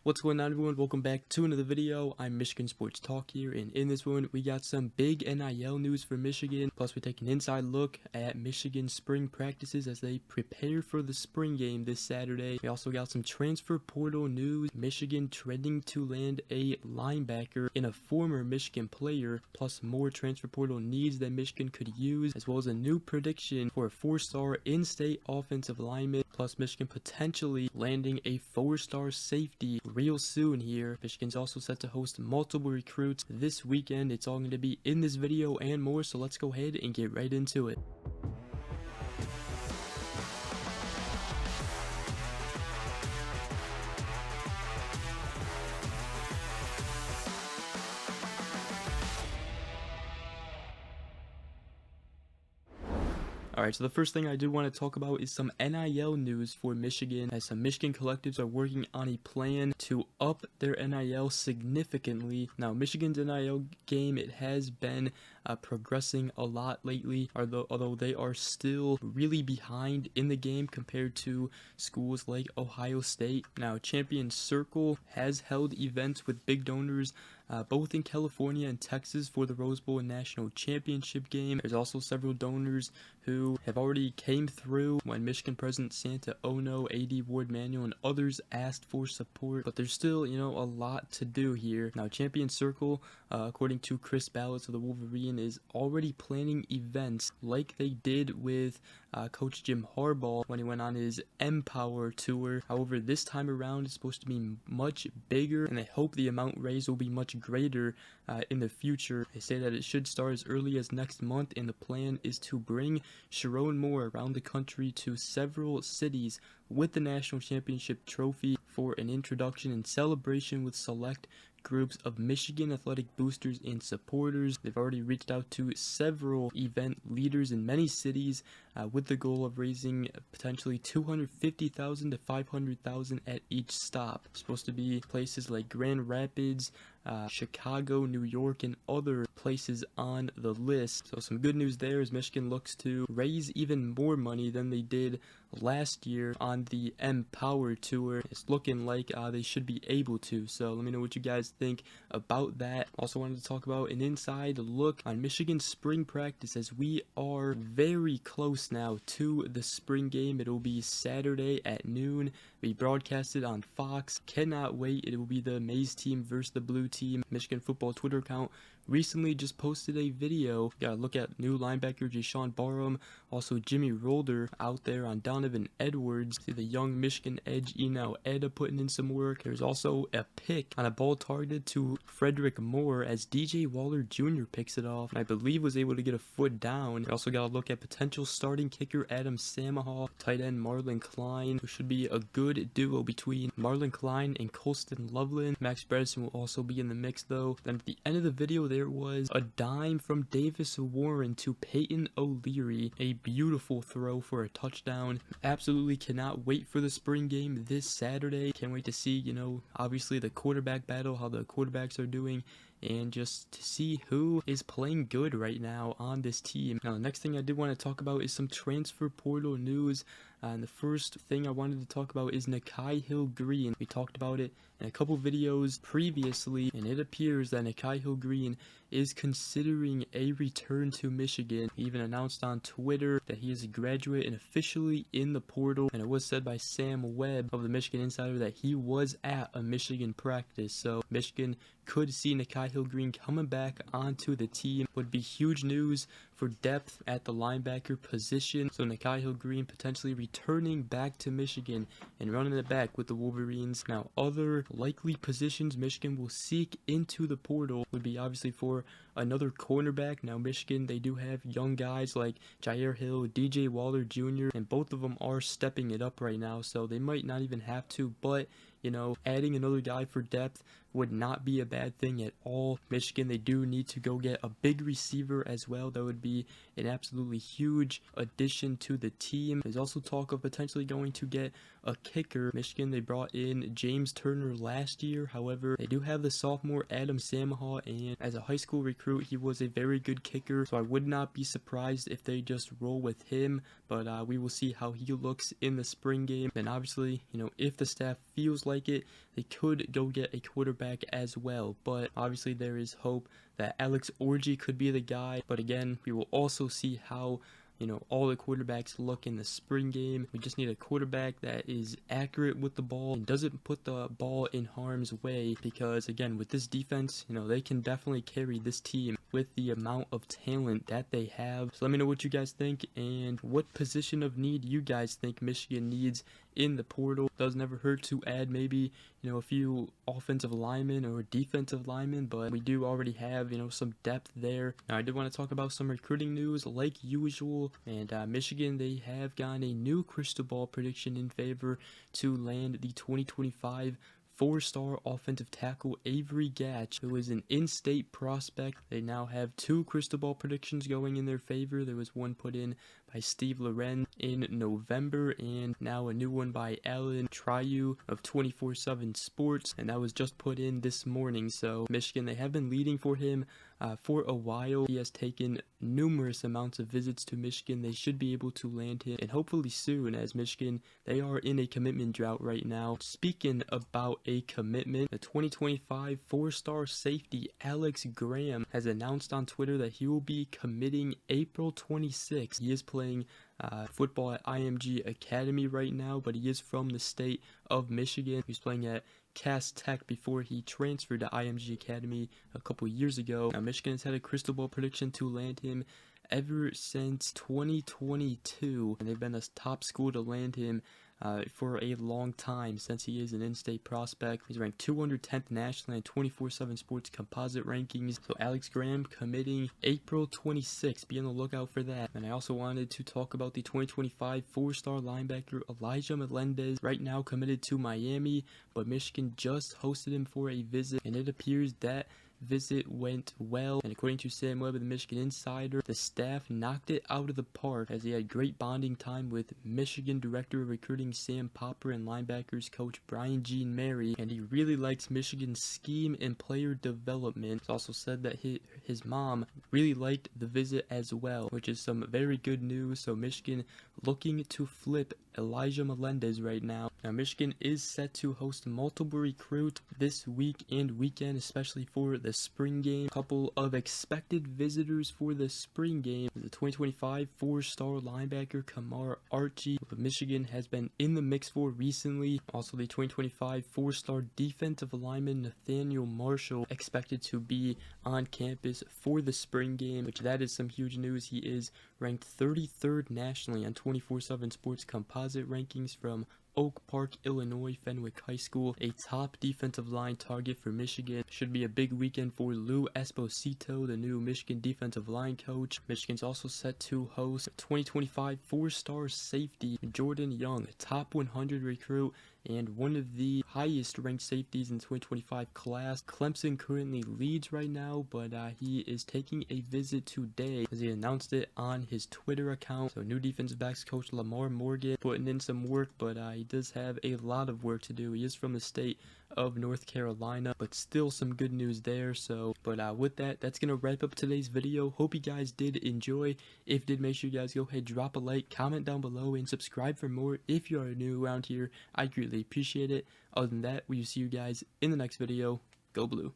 What's going on, everyone? Welcome back to another video. I'm Michigan Sports Talk here, and in this one we got some big NIL news for Michigan. Plus we take an inside look at Michigan spring practices as they prepare for the spring game this Saturday. We also got some transfer portal news, Michigan trending to land a linebacker in a former Michigan player, plus more transfer portal needs that Michigan could use, as well as a new prediction for a 4-star in-state offensive lineman, plus Michigan potentially landing a 4-star safety real soon here. Michigan's also set to host multiple recruits this weekend. It's all going to be in this video and more, so let's go ahead and get right into it. Alright, so the first thing I do want to talk about is some NIL news for Michigan, as some Michigan collectives are working on a plan to up their NIL significantly. Now, Michigan's NIL game, it has been progressing a lot lately, although they are still really behind in the game compared to schools like Ohio State. Now, Champion Circle has held events with big donors both in California and Texas for the Rose Bowl and National Championship game. There's also several donors who have already came through when Michigan President Santa Ono, AD Ward Manuel, and others asked for support, but there's still, a lot to do here. Now, Champion Circle, according to Chris Ballas of the Wolverine, is already planning events like they did with Coach Jim Harbaugh when he went on his Empower tour. However, this time around it's supposed to be much bigger, and they hope the amount raised will be much greater in the future. They say that it should start as early as next month, and the plan is to bring Sharon Moore around the country to several cities with the national championship trophy for an introduction and celebration with select groups of Michigan athletic boosters and supporters. They've already reached out to several event leaders in many cities with the goal of raising potentially $250,000 to $500,000 at each stop. It's supposed to be places like Grand Rapids, Chicago, New York, and other places on the list. So some good news there as Michigan looks to raise even more money than they did last year on the Empower tour. It's looking like they should be able to. So let me know what you guys think about that. Also wanted to talk about an inside look on Michigan spring practice, as we are very close now to the spring game. It'll be Saturday at noon. Be broadcasted on Fox. Cannot wait. It will be the maize team versus the blue team. Michigan football Twitter account recently just posted a video. Got to look at new linebacker Jashawn Barham, also Jimmy Rolder out there on Donovan Edwards. See the young Michigan edge Enow Eda putting in some work. There's also a pick on a ball targeted to Frederick Moore as DJ Waller Jr. picks it off, and I believe was able to get a foot down. We also got to look at potential starting kicker Adam Samaha, tight end Marlon Klein, who should be a good duo between Marlon Klein and Colston Loveland. Max Bredesen will also be in the mix though. Then at the end of the video there was a dime from Davis Warren to Peyton O'Leary, a beautiful throw for a touchdown. Absolutely cannot wait for the spring game this Saturday. Can't wait to see, obviously the quarterback battle, how the quarterbacks are doing, and just to see who is playing good right now on this team. Now, the next thing I did want to talk about is some transfer portal news. And the first thing I wanted to talk about is Nikhai Hill-Green. We talked about it in a couple videos previously, and it appears that Nikhai Hill-Green is considering a return to Michigan. He even announced on Twitter that he is a graduate and officially in the portal, and it was said by Sam Webb of the Michigan Insider that he was at a Michigan practice. So Michigan could see Nikhai Hill-Green coming back onto the team. Would be huge news for depth at the linebacker position. So Nikhai Hill-Green potentially returning back to Michigan and running it back with the Wolverines. Now, other likely positions Michigan will seek into the portal would be obviously for another cornerback. Now, Michigan, they do have young guys like Jair Hill, DJ Waller Jr., and both of them are stepping it up right now, so they might not even have to, but adding another guy for depth would not be a bad thing at all. Michigan, they do need to go get a big receiver as well. That would be an absolutely huge addition to the team. There's also talk of potentially going to get a kicker. Michigan, they brought in James Turner last year. However, they do have the sophomore Adam Samaha, and as a high school recruit, he was a very good kicker, so I would not be surprised if they just roll with him, but we will see how he looks in the spring game. And obviously, if the staff feels like like it, they could go get a quarterback as well. But obviously there is hope that Alex Orji could be the guy. But again, we will also see how all the quarterbacks look in the spring game. We just need a quarterback that is accurate with the ball and doesn't put the ball in harm's way, because again, with this defense, they can definitely carry this team with the amount of talent that they have. So let me know what you guys think and what position of need you guys think Michigan needs in the portal. Does never hurt to add maybe a few offensive linemen or defensive linemen, but we do already have some depth there. Now I did want to talk about some recruiting news like usual, and Michigan, they have gotten a new crystal ball prediction in favor to land the 2025 four-star offensive tackle Avery Gatch, who is an in-state prospect. They now have 2 crystal ball predictions going in their favor. There was one put in by Steve Loren in November, and now a new one by Alan Trieu of 24/7 Sports, and that was just put in this morning. So Michigan, they have been leading for him for a while. He has taken numerous amounts of visits to Michigan. They should be able to land him, and hopefully soon, as Michigan, they are in a commitment drought right now. Speaking about a commitment, the 2025 4-star safety Alex Graham has announced on Twitter that he will be committing April 26th. He is playing football at IMG Academy right now, but he is from the state of Michigan. He's playing at Cass Tech before he transferred to IMG Academy a couple years ago. Now Michigan has had a crystal ball prediction to land him ever since 2022, and they've been a top school to land him for a long time, since he is an in-state prospect. He's ranked 210th nationally in 24/7 Sports composite rankings. So Alex Graham committing April 26th. Be on the lookout for that. And I also wanted to talk about the 2025 4-star linebacker Elijah Melendez, right now committed to Miami, but Michigan just hosted him for a visit, and it appears that visit went well, and according to Sam Webb of the Michigan Insider, the staff knocked it out of the park, as he had great bonding time with Michigan Director of Recruiting Sam Popper and linebackers coach Brian Jean Mary, and he really likes Michigan's scheme and player development. It's also said that his mom really liked the visit as well, which is some very good news. So Michigan looking to flip Elijah Melendez right now. Now Michigan is set to host multiple recruits this week and weekend, especially for the spring game. A couple of expected visitors for the spring game. The 2025 4-star linebacker Kamar Archie of Michigan has been in the mix for recently. Also the 2025 4-star defensive lineman Nathaniel Marshall expected to be on campus for the spring game, which that is some huge news. He is ranked 33rd nationally on 24/7 Sports composite rankings from Oak Park, Illinois, Fenwick High School, a top defensive line target for Michigan. Should be a big weekend for Lou Esposito, the new Michigan defensive line coach. Michigan's also set to host 2025 4-star safety Jordan Young, a top 100 recruit and one of the highest ranked safeties in 2025 class. Clemson currently leads right now, but he is taking a visit today, as he announced it on his Twitter account. So new defensive backs coach Lamar Morgan putting in some work, but he does have a lot of work to do. He is from the state of North Carolina, but still some good news there. So with that, that's gonna wrap up today's video. Hope you guys did enjoy. If you did, make sure you guys go ahead, drop a like, comment down below, and subscribe for more if you are new around here. I greatly appreciate it. Other than that, we will see you guys in the next video. Go Blue.